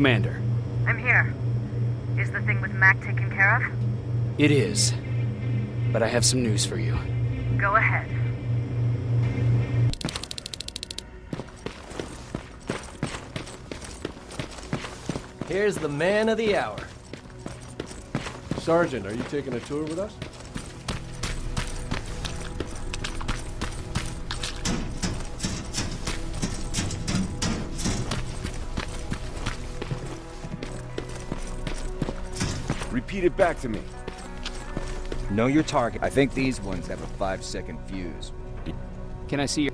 Commander. I'm here. Is the thing with Mac taken care of? It is. But I have some news for you. Go ahead. Here's the man of the hour. Sergeant, are you taking a tour with us? Repeat it back to me. Know your target. I think these ones have a 5-second fuse. Can I see your...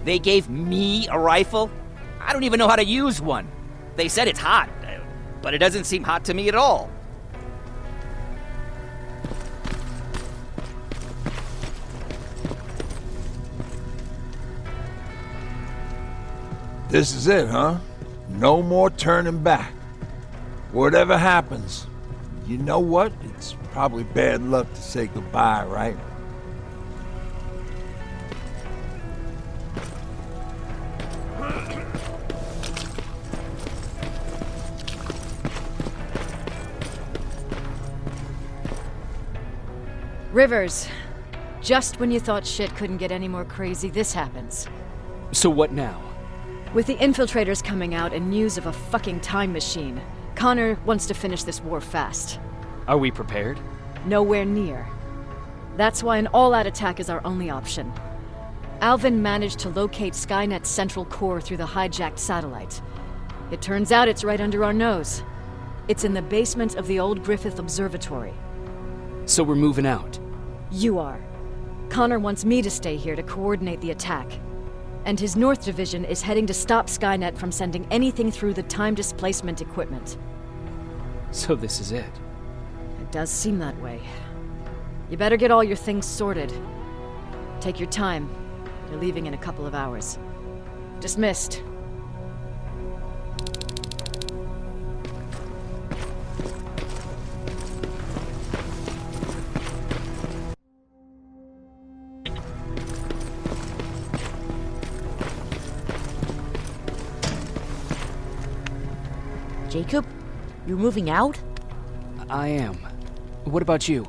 They gave me a rifle? I don't even know how to use one. They said it's hot, but it doesn't seem hot to me at all. This is it, huh? No more turning back. Whatever happens, you know what? It's probably bad luck to say goodbye, right? Rivers, just when you thought shit couldn't get any more crazy, this happens. So what now? With the infiltrators coming out and news of a fucking time machine, Connor wants to finish this war fast. Are we prepared? Nowhere near. That's why an all-out attack is our only option. Alvin managed to locate Skynet's central core through the hijacked satellite. It turns out it's right under our nose. It's in the basement of the old Griffith Observatory. So we're moving out. You are. Connor wants me to stay here to coordinate the attack. And his North Division is heading to stop Skynet from sending anything through the time displacement equipment. So this is it. It does seem that way. You better get all your things sorted. Take your time. You're leaving in a couple of hours. Dismissed. Jacob, you're moving out? I am. What about you?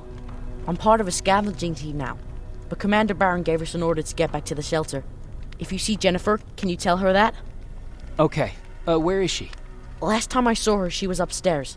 I'm part of a scavenging team now, but Commander Barron gave us an order to get back to the shelter. If you see Jennifer, can you tell her that? Okay. Where is she? Last time I saw her, she was upstairs.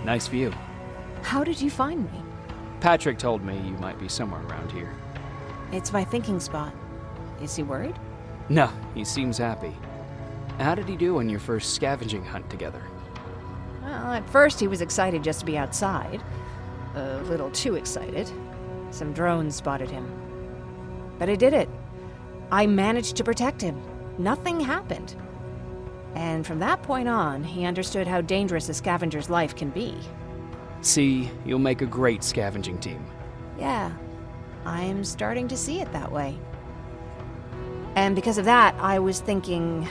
Nice view. How did you find me? Patrick told me you might be somewhere around here. It's my thinking spot. Is he worried? No, he seems happy. How did he do on your first scavenging hunt together? Well, at first he was excited just to be outside. A little too excited. Some drones spotted him. But I did it. I managed to protect him. Nothing happened. And from that point on, he understood how dangerous a scavenger's life can be. See, you'll make a great scavenging team. Yeah, I'm starting to see it that way. And because of that, I was thinking...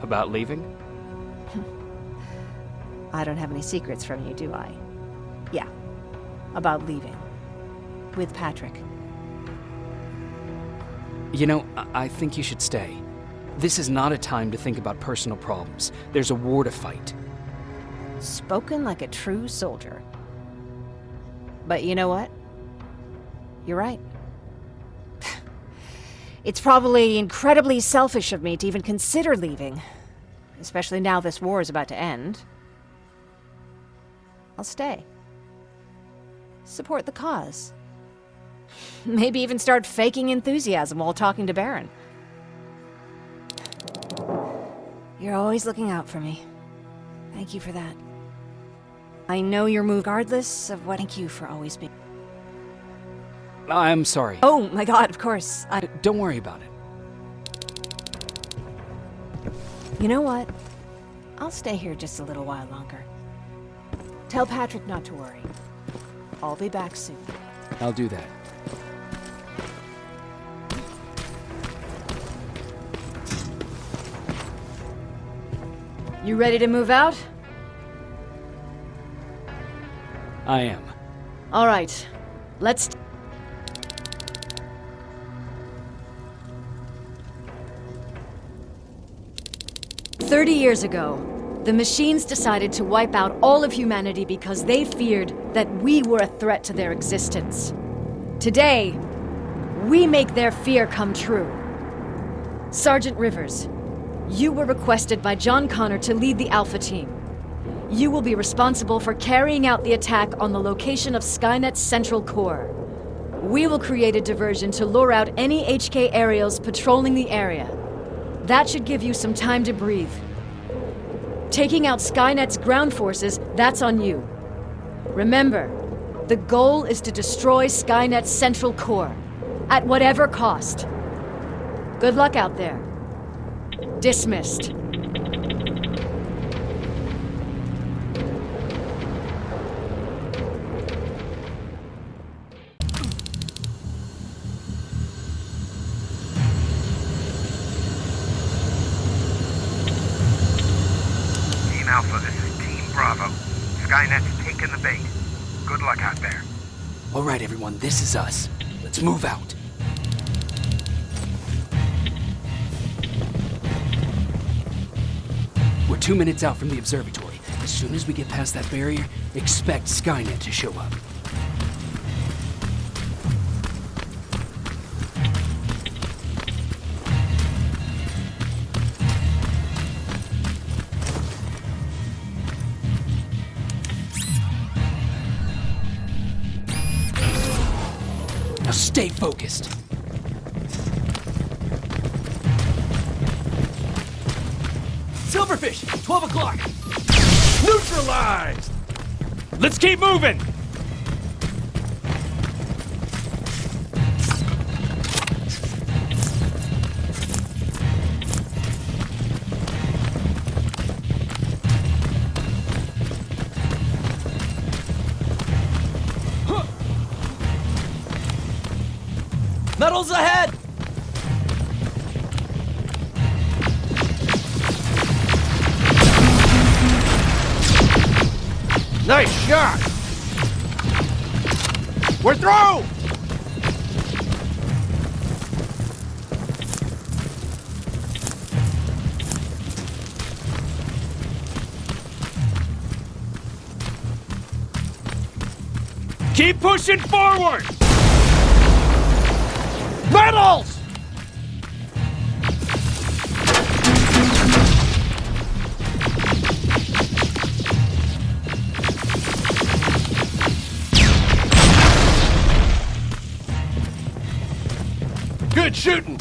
About leaving? I don't have any secrets from you, do I? Yeah, about leaving. With Patrick. You know, I think you should stay. This is not a time to think about personal problems. There's a war to fight. Spoken like a true soldier. But you know what? You're right. It's probably incredibly selfish of me to even consider leaving. Especially now this war is about to end. I'll stay. Support the cause. Maybe even start faking enthusiasm while talking to Baron. You're always looking out for me. Thank you for that. I know your move regardless of what. Thank you for always being... I'm sorry. Oh my god, of course. Don't worry about it. You know what? I'll stay here just a little while longer. Tell Patrick not to worry. I'll be back soon. I'll do that. You ready to move out? I am. All right. Let's... "30 years ago, the machines decided to wipe out all of humanity because they feared that we were a threat to their existence. Today, we make their fear come true. Sergeant Rivers, you were requested by John Connor to lead the Alpha Team. You will be responsible for carrying out the attack on the location of Skynet's central core. We will create a diversion to lure out any HK aerials patrolling the area. That should give you some time to breathe. Taking out Skynet's ground forces, that's on you. Remember, the goal is to destroy Skynet's central core, at whatever cost. Good luck out there. Dismissed." Team Alpha, this is Team Bravo. Skynet's taken the bait. Good luck out there. All right, everyone, this is us. Let's move out. We're 2 minutes out from the observatory. As soon as we get past that barrier, expect Skynet to show up. Now stay focused. Silverfish, 12 o'clock. Neutralized! Let's keep moving! Metals ahead! Nice shot! We're through! Keep pushing forward! Metals! Good shooting!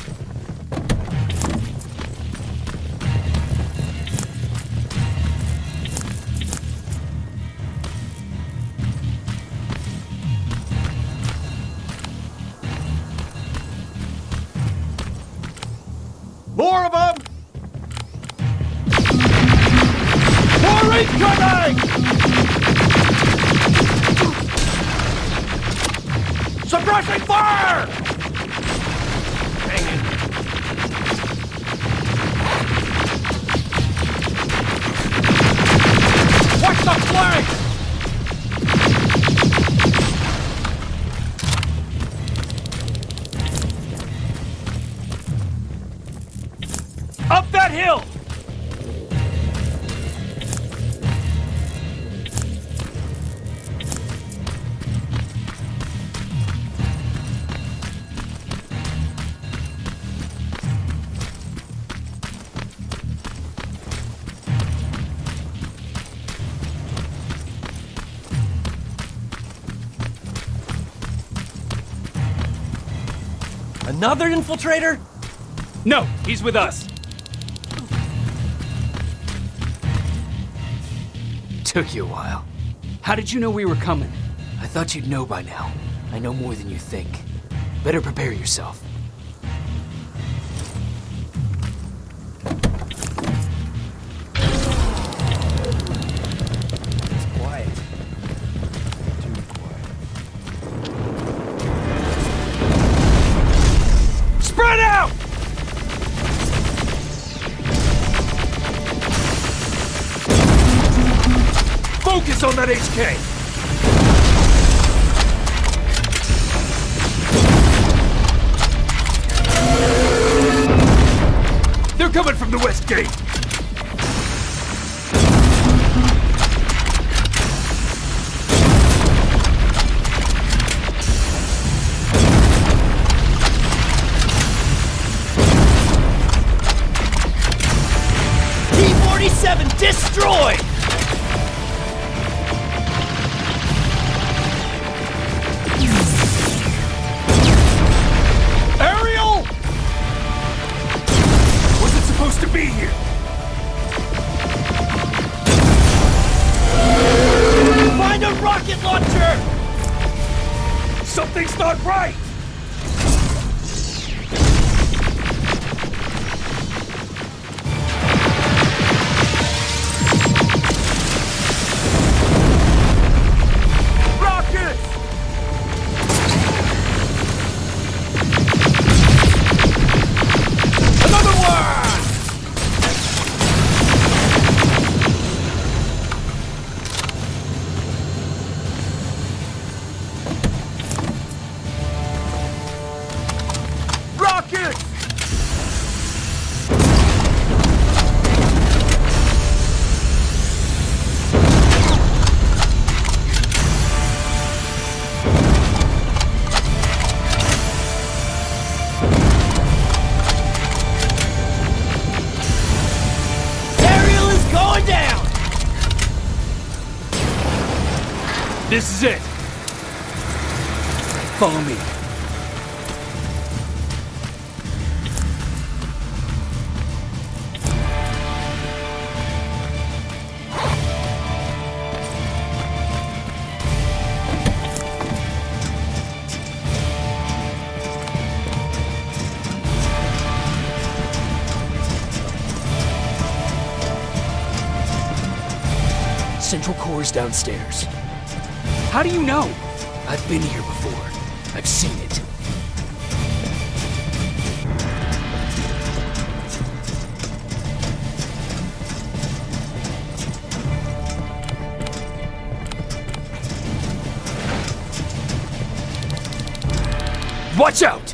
Incoming! Suppressing fire! Hang in. Watch the flank! Up that hill! Another infiltrator? No, he's with us. Took you a while. How did you know we were coming? I thought you'd know by now. I know more than you think. Better prepare yourself. It's quiet. Too quiet. Spread out! Focus on that HK! They're coming from the west gate! T-47 destroyed! Ariel! Wasn't supposed to be here! Find a rocket launcher! Something's not right! Rocket! Another one! Rocket! Ariel is going down! This is it! Follow me. Central Core's downstairs. How do you know? I've been here before. I've seen it. Watch out!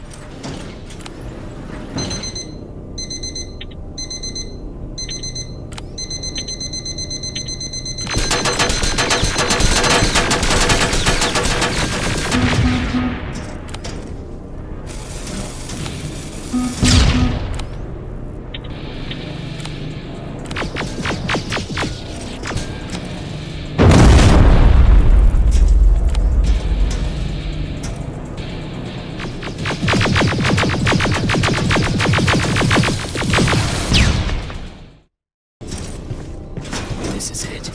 This is it.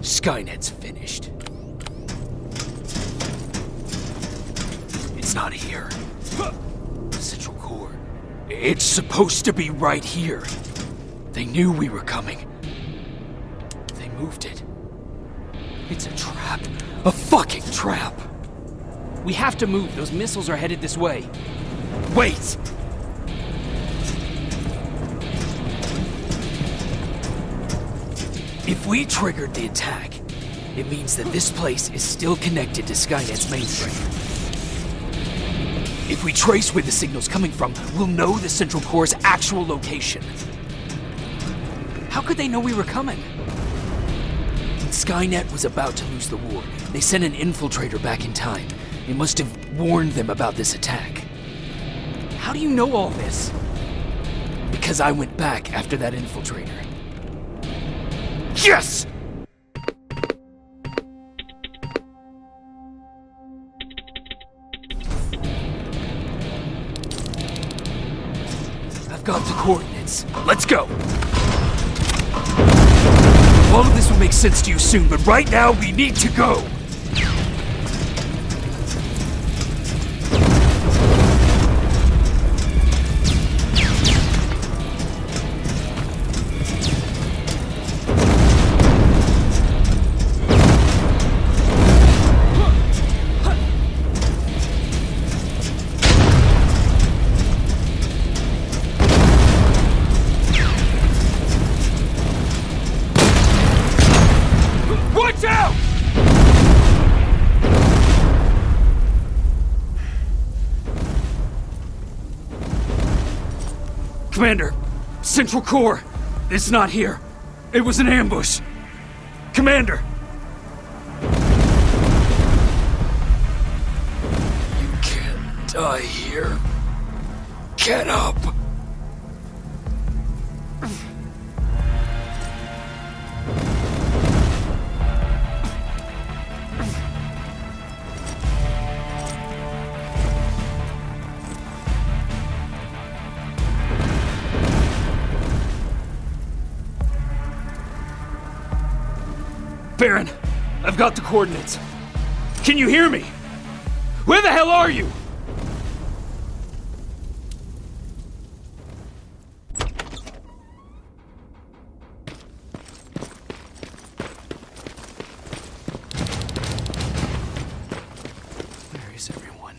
Skynet's finished. It's not here. Central Core. It's supposed to be right here. They knew we were coming. They moved it. It's a trap. A fucking trap! We have to move. Those missiles are headed this way. Wait! If we triggered the attack, it means that this place is still connected to Skynet's mainframe. If we trace where the signal's coming from, we'll know the Central Core's actual location. How could they know we were coming? When Skynet was about to lose the war, they sent an infiltrator back in time. They must have warned them about this attack. How do you know all this? Because I went back after that infiltrator. Yes! I've got the coordinates. Let's go! All of this will make sense to you soon, but right now we need to go! Watch out! Commander, Central Core, it's not here. It was an ambush. Commander! You can't die here. Get up! Baron, I've got the coordinates. Can you hear me? Where the hell are you? Where is everyone?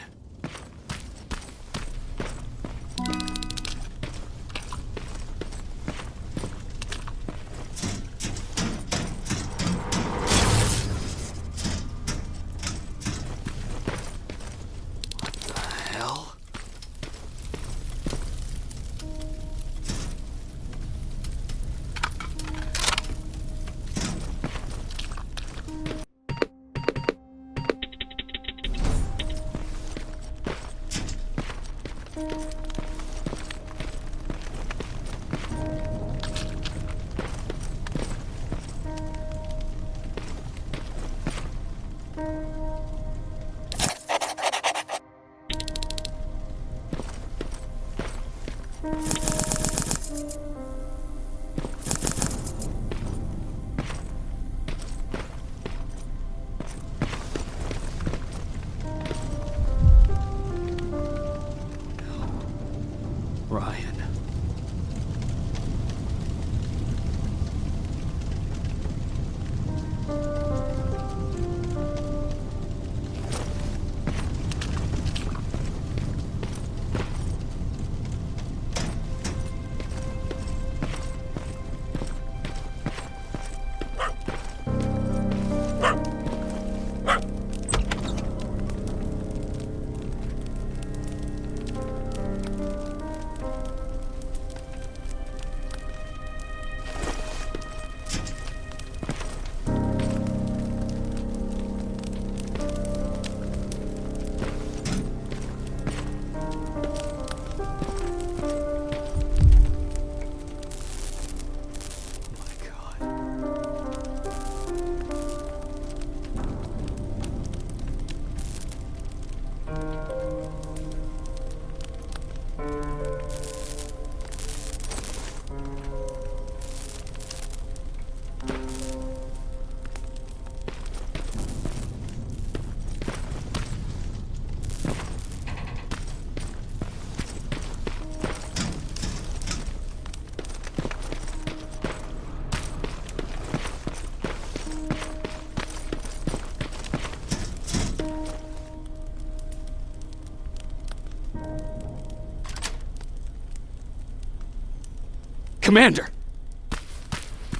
Commander!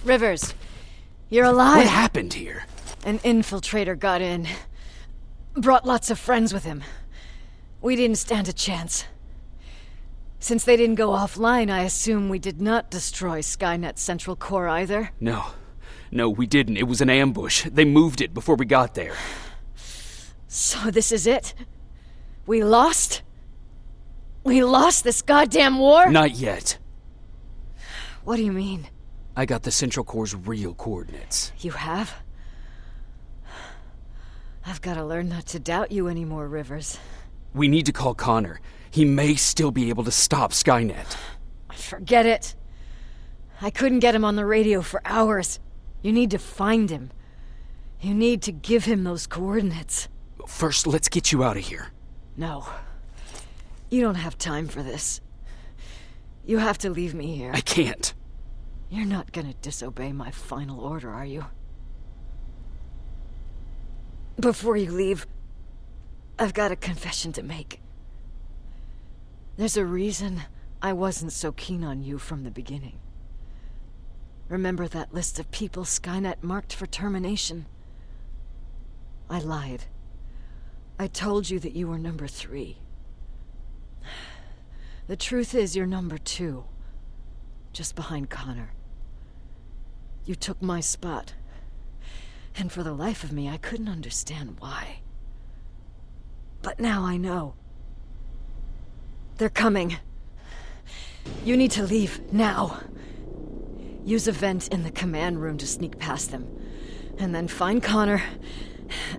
Rivers, you're alive. What happened here? An infiltrator got in. Brought lots of friends with him. We didn't stand a chance. Since they didn't go offline, I assume we did not destroy Skynet's central core either? No, we didn't. It was an ambush. They moved it before we got there. So this is it? We lost? We lost this goddamn war? Not yet. What do you mean? I got the central core's real coordinates. You have? I've got to learn not to doubt you anymore, Rivers. We need to call Connor. He may still be able to stop Skynet. Forget it. I couldn't get him on the radio for hours. You need to find him. You need to give him those coordinates. First, let's get you out of here. No. You don't have time for this. You have to leave me here. I can't. You're not gonna disobey my final order, are you? Before you leave, I've got a confession to make. There's a reason I wasn't so keen on you from the beginning. Remember that list of people Skynet marked for termination? I lied. I told you that you were number 3. The truth is you're number 2. Just behind Connor. You took my spot. And for the life of me, I couldn't understand why. But now I know. They're coming. You need to leave, now. Use a vent in the command room to sneak past them. And then find Connor,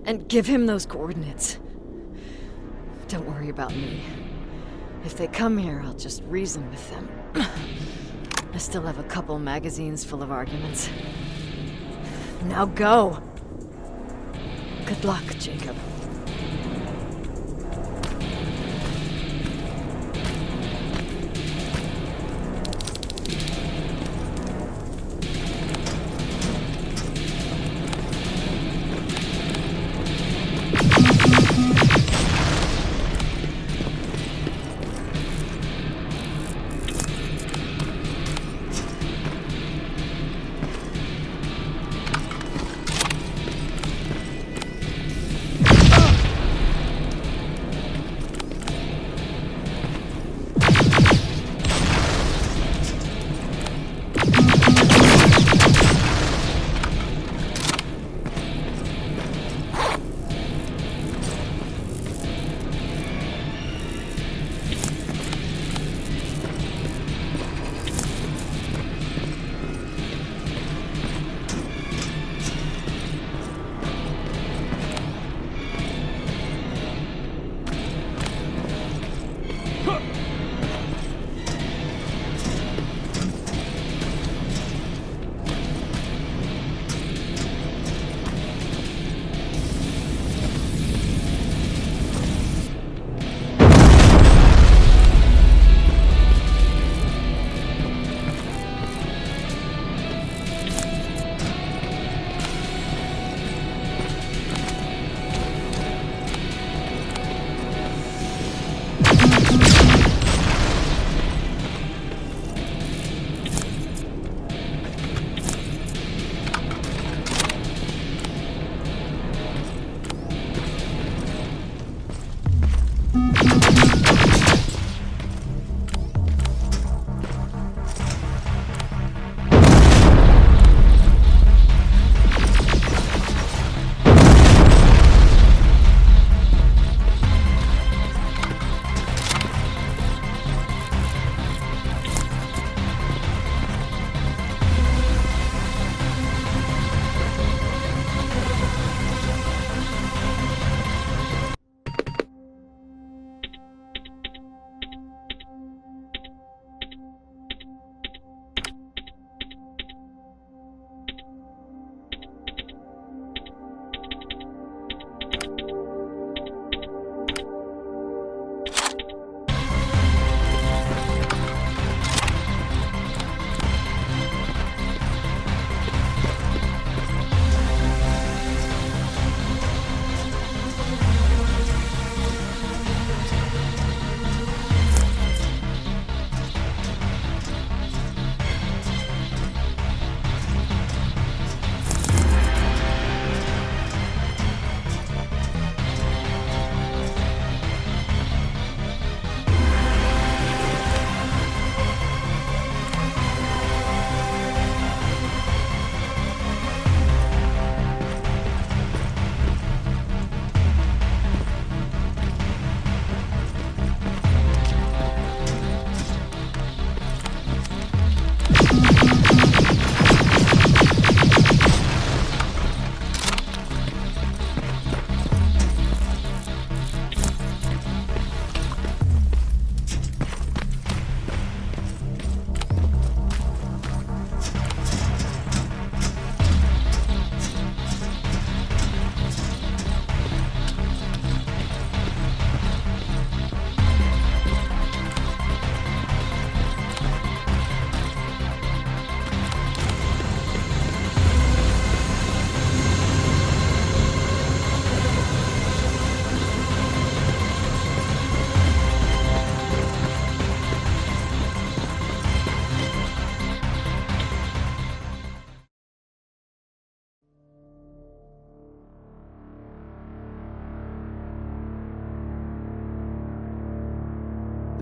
and give him those coordinates. Don't worry about me. If they come here, I'll just reason with them. I still have a couple magazines full of arguments. Now go! Good luck, Jacob.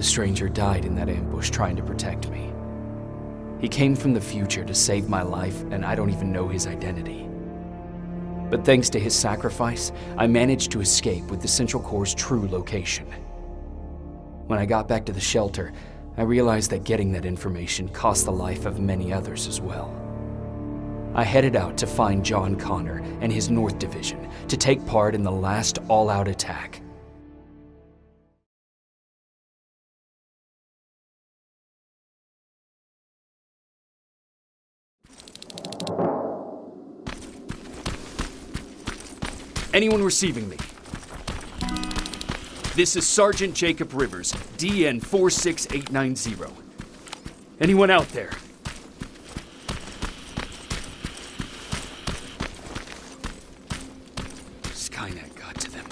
stranger died in that ambush trying to protect me. He came from the future to save my life, and I don't even know his identity. But thanks to his sacrifice, I managed to escape with the Central Core's true location. When I got back to the shelter, I realized that getting that information cost the life of many others as well. I headed out to find John Connor and his North Division to take part in the last all-out attack. Anyone receiving me? This is Sergeant Jacob Rivers, DN 46890. Anyone out there? Skynet got to them.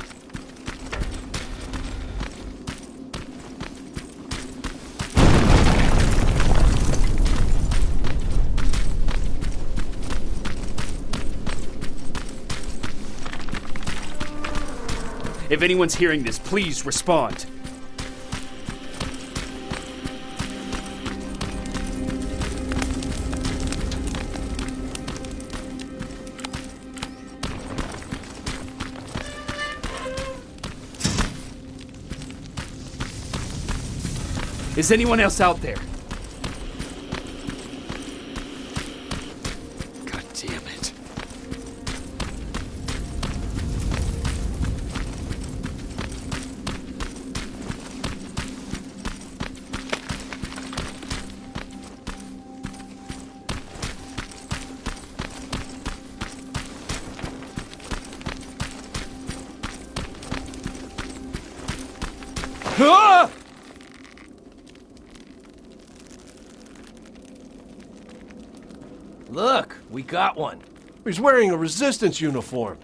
If anyone's hearing this, please respond. Is anyone else out there? God damn it. Ah! Look, we got one. He's wearing a Resistance uniform.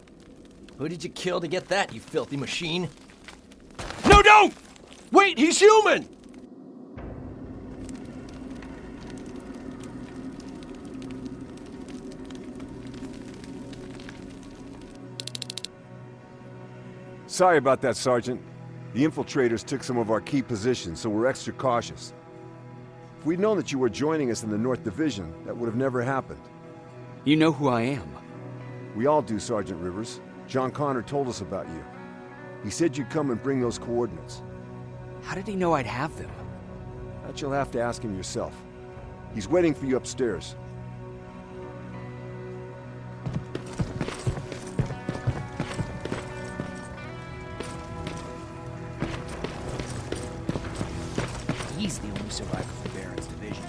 Who did you kill to get that, you filthy machine? No, don't! Wait, he's human! Sorry about that, Sergeant. The infiltrators took some of our key positions, so we're extra cautious. If we'd known that you were joining us in the North Division, that would have never happened. You know who I am. We all do, Sergeant Rivers. John Connor told us about you. He said you'd come and bring those coordinates. How did he know I'd have them? That you'll have to ask him yourself. He's waiting for you upstairs. He's the only survivor from Baron's division.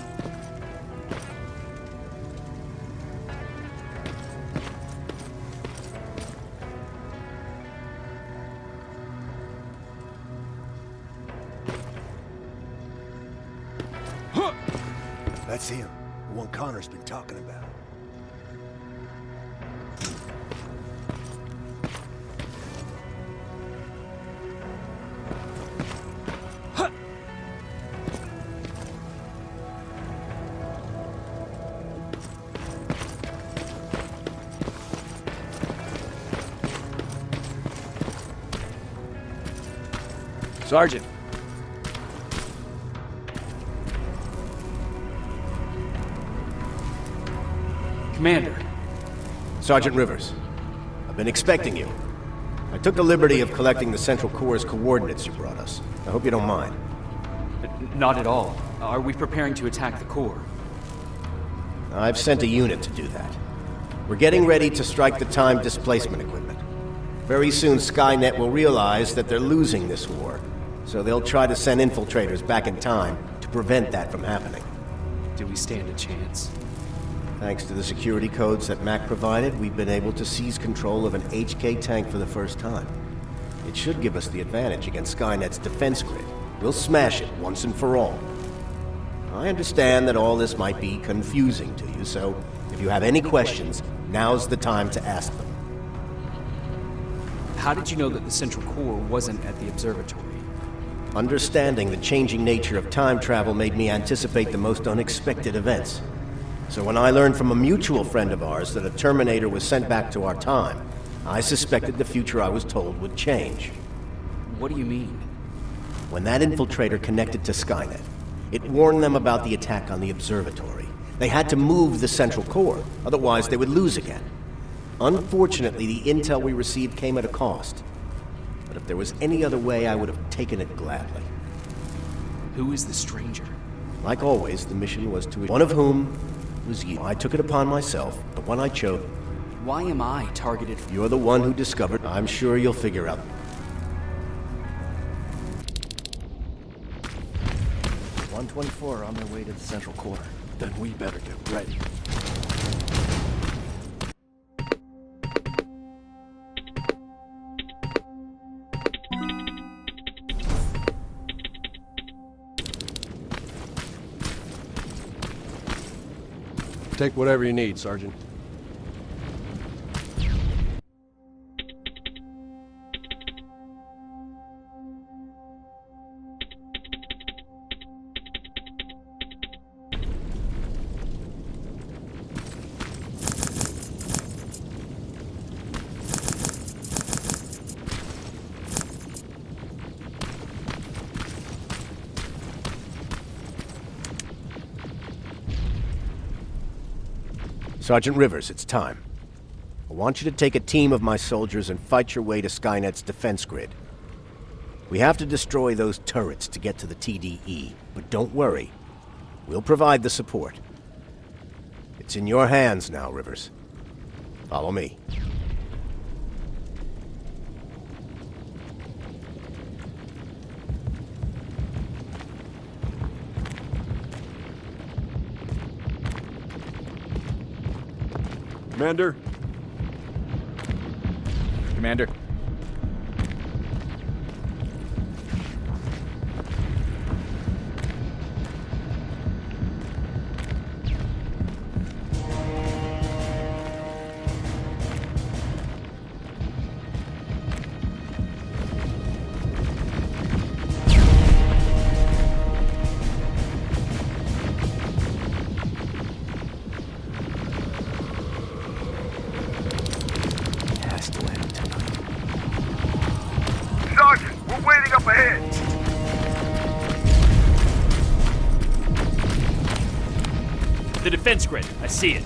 That's him, the one Connor's been talking about. Sergeant. Commander. Sergeant Rivers, I've been expecting you. I took the liberty of collecting the Central Core's coordinates you brought us. I hope you don't mind. Not at all. Are we preparing to attack the core? I've sent a unit to do that. We're getting ready to strike the time displacement equipment. Very soon Skynet will realize that they're losing this war, so they'll try to send infiltrators back in time to prevent that from happening. Do we stand a chance? Thanks to the security codes that Mac provided, we've been able to seize control of an HK tank for the first time. It should give us the advantage against Skynet's defense grid. We'll smash it once and for all. I understand that all this might be confusing to you, so if you have any questions, now's the time to ask them. How did you know that the Central Core wasn't at the observatory? Understanding the changing nature of time travel made me anticipate the most unexpected events. So when I learned from a mutual friend of ours that a Terminator was sent back to our time, I suspected the future I was told would change. What do you mean? When that infiltrator connected to Skynet, it warned them about the attack on the observatory. They had to move the central core, otherwise they would lose again. Unfortunately, the intel we received came at a cost. But if there was any other way, I would have taken it gladly. Who is the stranger? Like always, the mission was to... One of whom was you. I took it upon myself, the one I chose. Why am I targeted? You're the one who discovered. I'm sure you'll figure out. 124 on their way to the central core. Then we better get ready. Take whatever you need, Sergeant. Sergeant Rivers, it's time. I want you to take a team of my soldiers and fight your way to Skynet's defense grid. We have to destroy those turrets to get to the TDE, but don't worry. We'll provide the support. It's in your hands now, Rivers. Follow me. Commander? Commander. Sergeant, we're waiting up ahead. The defense grid. I see it.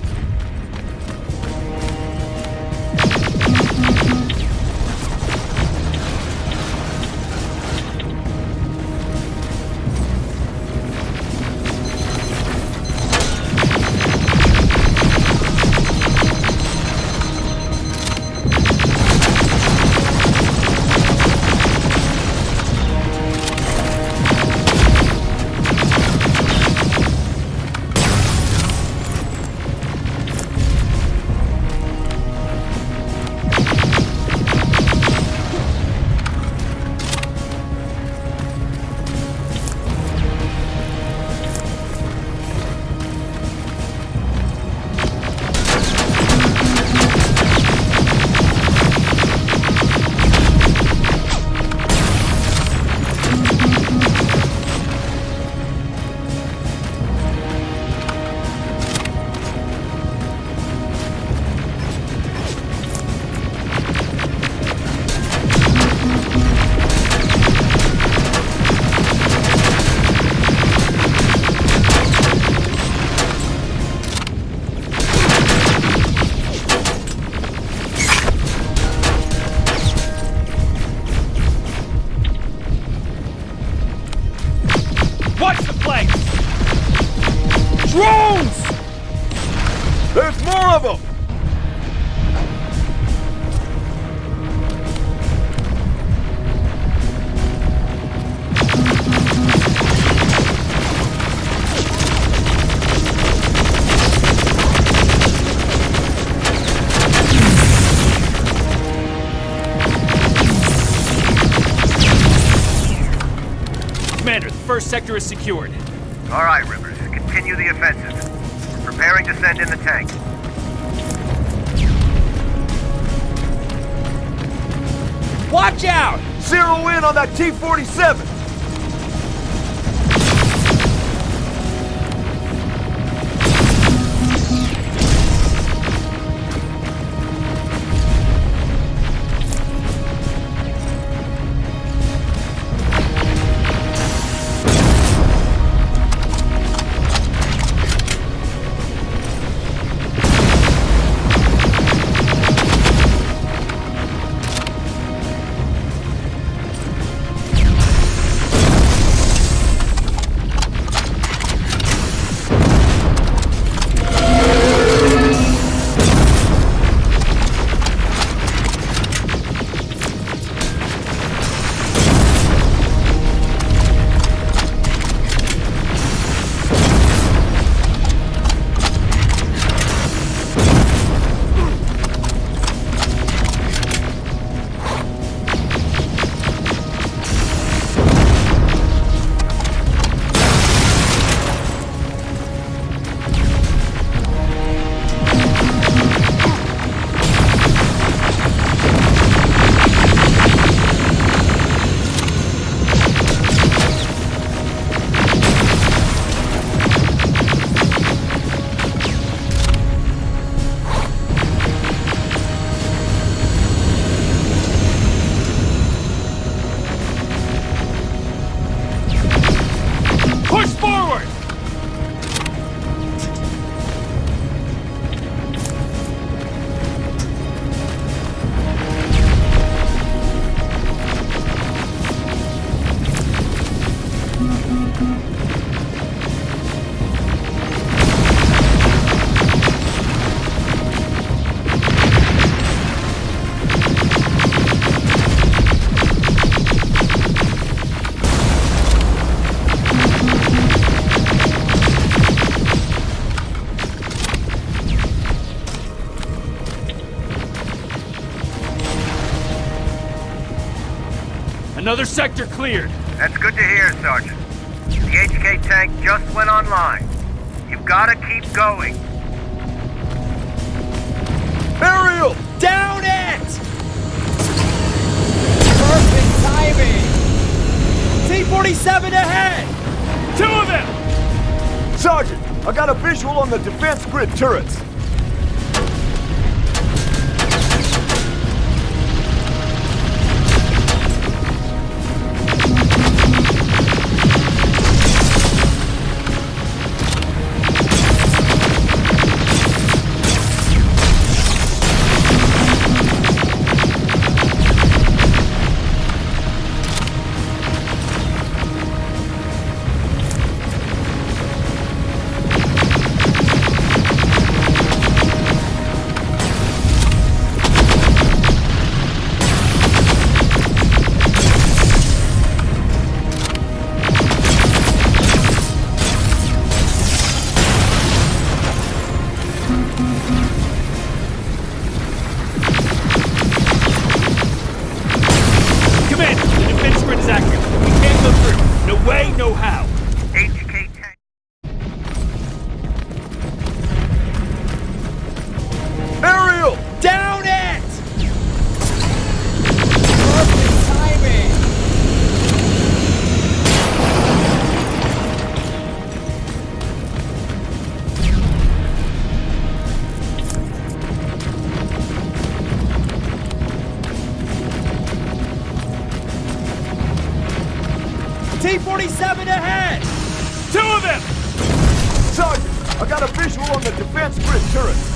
Watch the flank! Drones! There's more of them! Commander, the first sector is secured. All right, Rivers, continue the offensive. We're preparing to send in the tank. Watch out! Zero in on that T-47! Another sector cleared. That's good to hear, Sergeant. The HK tank just went online. You've gotta keep going. Aerial! Down it! Perfect timing! T-47 ahead! 2 of them! Sergeant, I got a visual on the defense grid turrets. T-47 ahead! 2 of them! Sergeant, I got a visual on the defense grid turrets.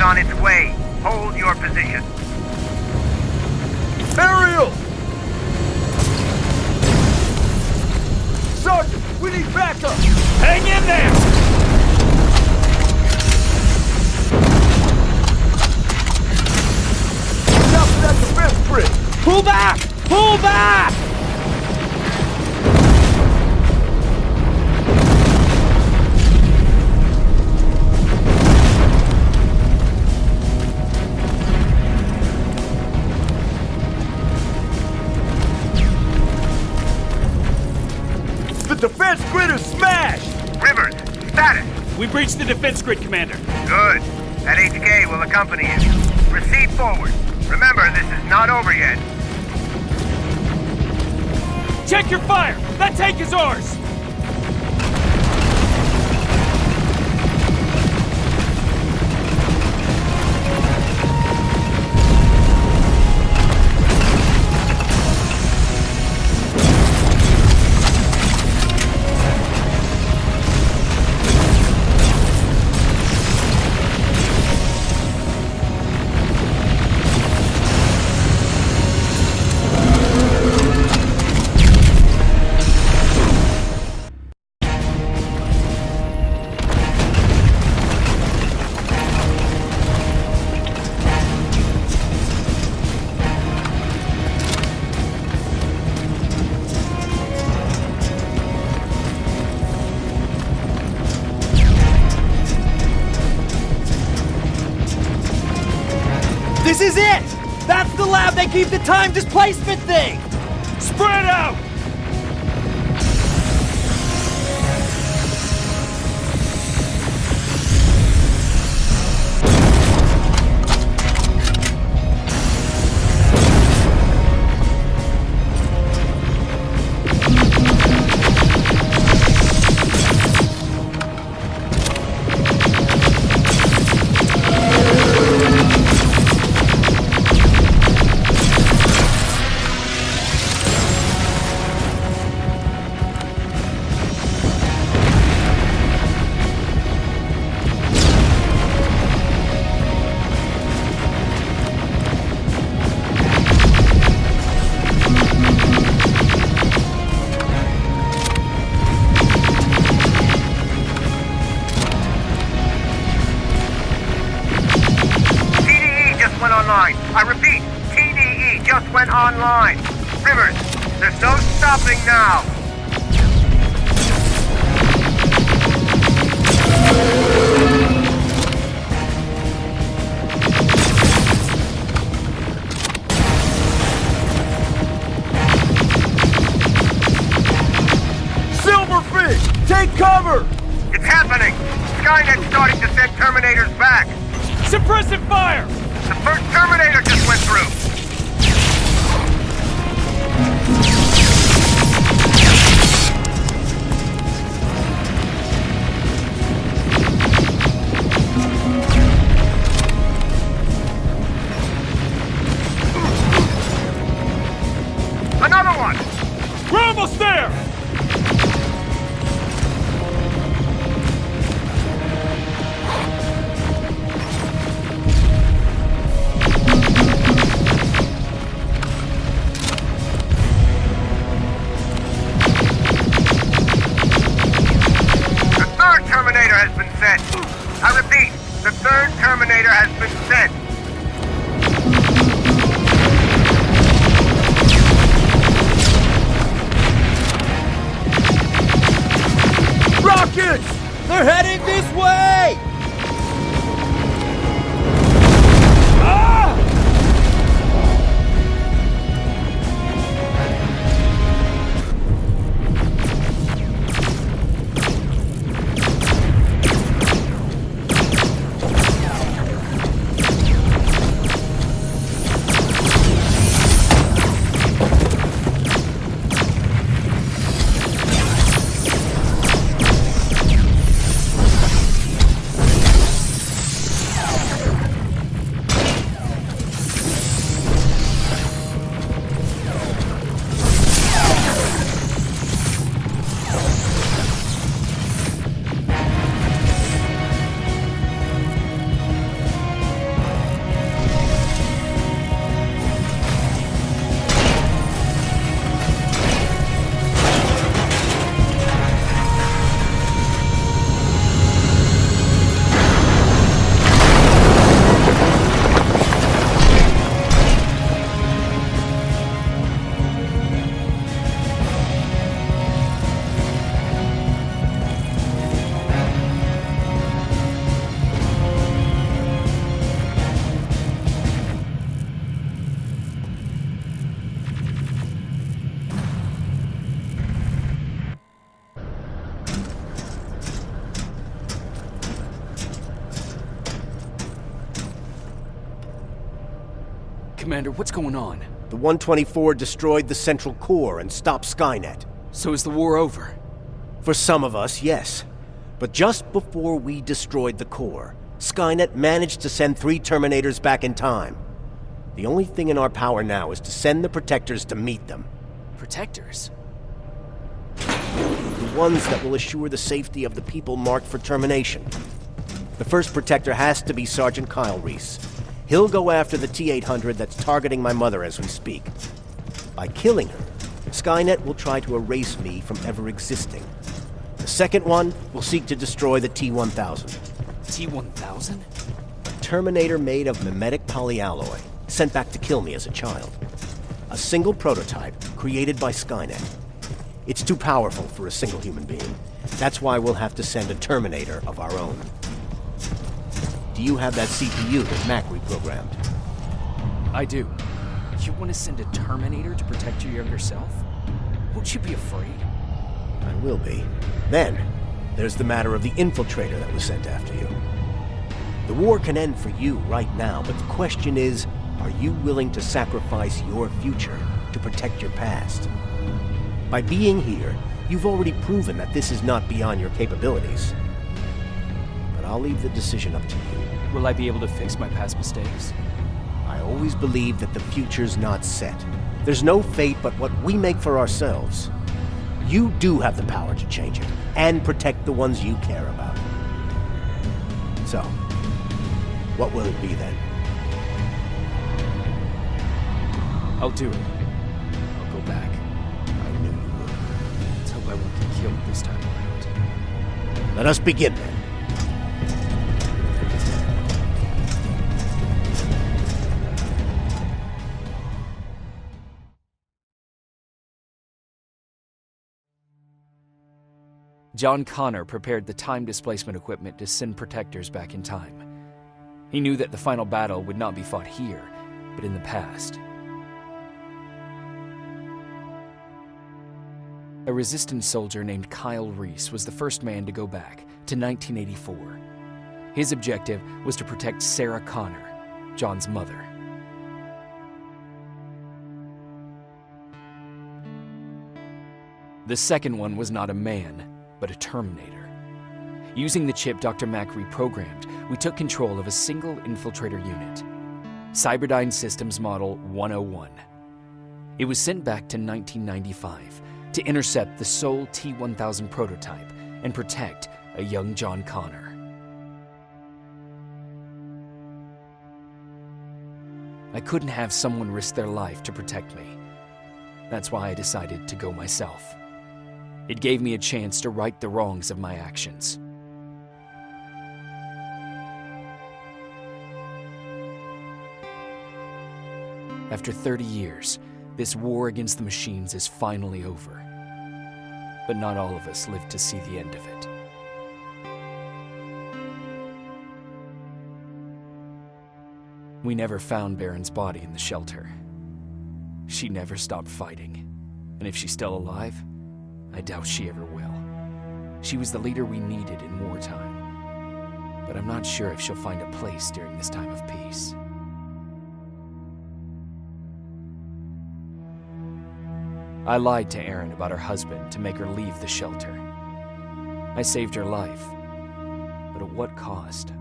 On its way. Hold your position. Aerial! Sergeant, we need backup! Hang in there! Watch out for that defense grid! Pull back! Pull back! The defense grid is smashed! Rivers, status! We breached the defense grid, Commander. Good. That HK will accompany you. Proceed forward. Remember, this is not over yet. Check your fire! That tank is ours! This is it! That's the lab they keep the time displacement thing! Spread out! went online. Rivers, there's no stopping now. Silverfish, take cover! It's happening! Skynet's starting to send Terminators back. Suppressive fire! The first Terminator just went through. Another one! We're almost there! The third Terminator has been sent. I repeat, the third Terminator has been sent. Rockets! They're heading this way! Commander, what's going on? The 124 destroyed the central core and stopped Skynet. So is the war over? For some of us, yes. But just before we destroyed the core, Skynet managed to send 3 Terminators back in time. The only thing in our power now is to send the Protectors to meet them. Protectors? The ones that will assure the safety of the people marked for termination. The first Protector has to be Sergeant Kyle Reese. He'll go after the T-800 that's targeting my mother as we speak. By killing her, Skynet will try to erase me from ever existing. The second one will seek to destroy the T-1000. T-1000? A Terminator made of mimetic polyalloy, sent back to kill me as a child. A single prototype created by Skynet. It's too powerful for a single human being. That's why we'll have to send a Terminator of our own. Do you have that CPU that Mac reprogrammed? I do. You want to send a Terminator to protect your younger self? Won't you be afraid? I will be. Then, there's the matter of the infiltrator that was sent after you. The war can end for you right now, but the question is, are you willing to sacrifice your future to protect your past? By being here, you've already proven that this is not beyond your capabilities. But I'll leave the decision up to you. Will I be able to fix my past mistakes? I always believe that the future's not set. There's no fate but what we make for ourselves. You do have the power to change it, and protect the ones you care about. So, what will it be then? I'll do it. I'll go back. I knew you would. Let's hope I won't get killed this time around. Let us begin then. John Connor prepared the time displacement equipment to send protectors back in time. He knew that the final battle would not be fought here, but in the past. A Resistance soldier named Kyle Reese was the first man to go back to 1984. His objective was to protect Sarah Connor, John's mother. The second one was not a man, but a Terminator. Using the chip Dr. Mack reprogrammed, we took control of a single infiltrator unit, Cyberdyne Systems Model 101. It was sent back to 1995 to intercept the sole T-1000 prototype and protect a young John Connor. I couldn't have someone risk their life to protect me. That's why I decided to go myself. It gave me a chance to right the wrongs of my actions. After 30 years, this war against the machines is finally over. But not all of us lived to see the end of it. We never found Baron's body in the shelter. She never stopped fighting, and if she's still alive, I doubt she ever will. She was the leader we needed in wartime, but I'm not sure if she'll find a place during this time of peace. I lied to Erin about her husband to make her leave the shelter. I saved her life, but at what cost?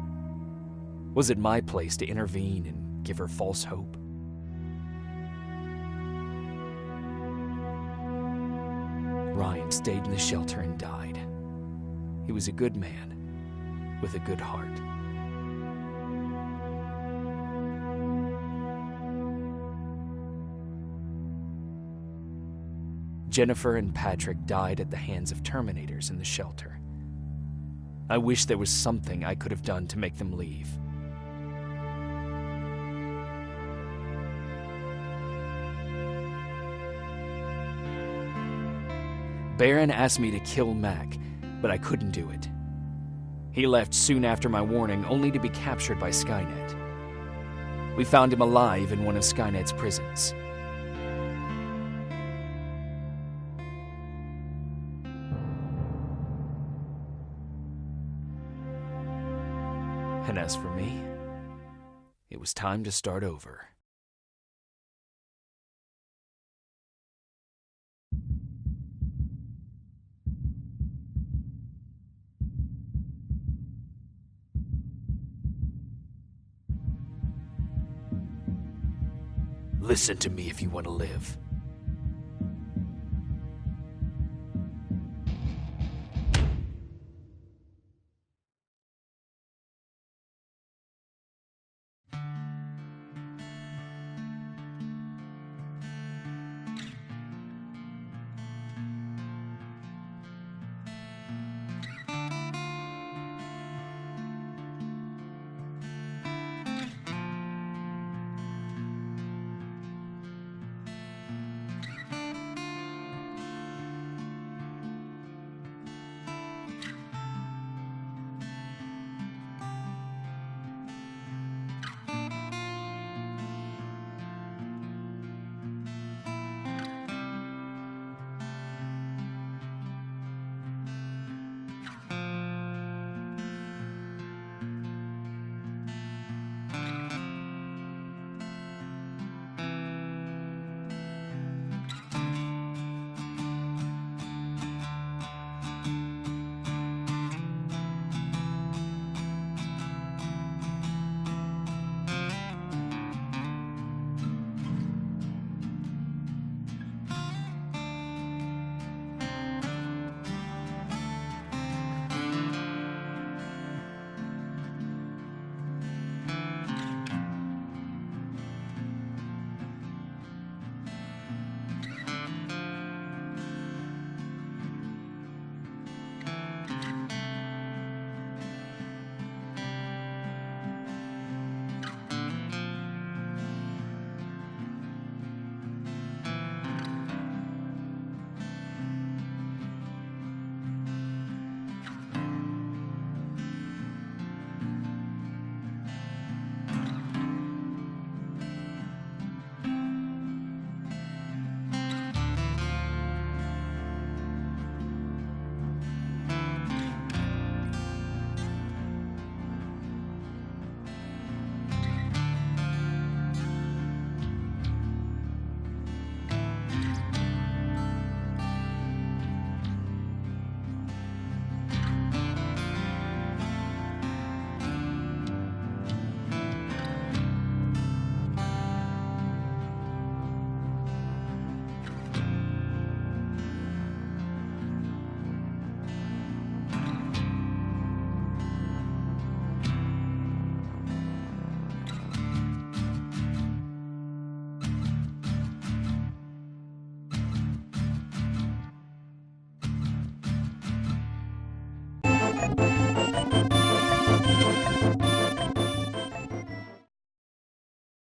Was it my place to intervene and give her false hope? Ryan stayed in the shelter and died. He was a good man, with a good heart. Jennifer and Patrick died at the hands of Terminators in the shelter. I wish there was something I could have done to make them leave. Baron asked me to kill Mac, but I couldn't do it. He left soon after my warning, only to be captured by Skynet. We found him alive in one of Skynet's prisons. And as for me, it was time to start over. Listen to me if you want to live.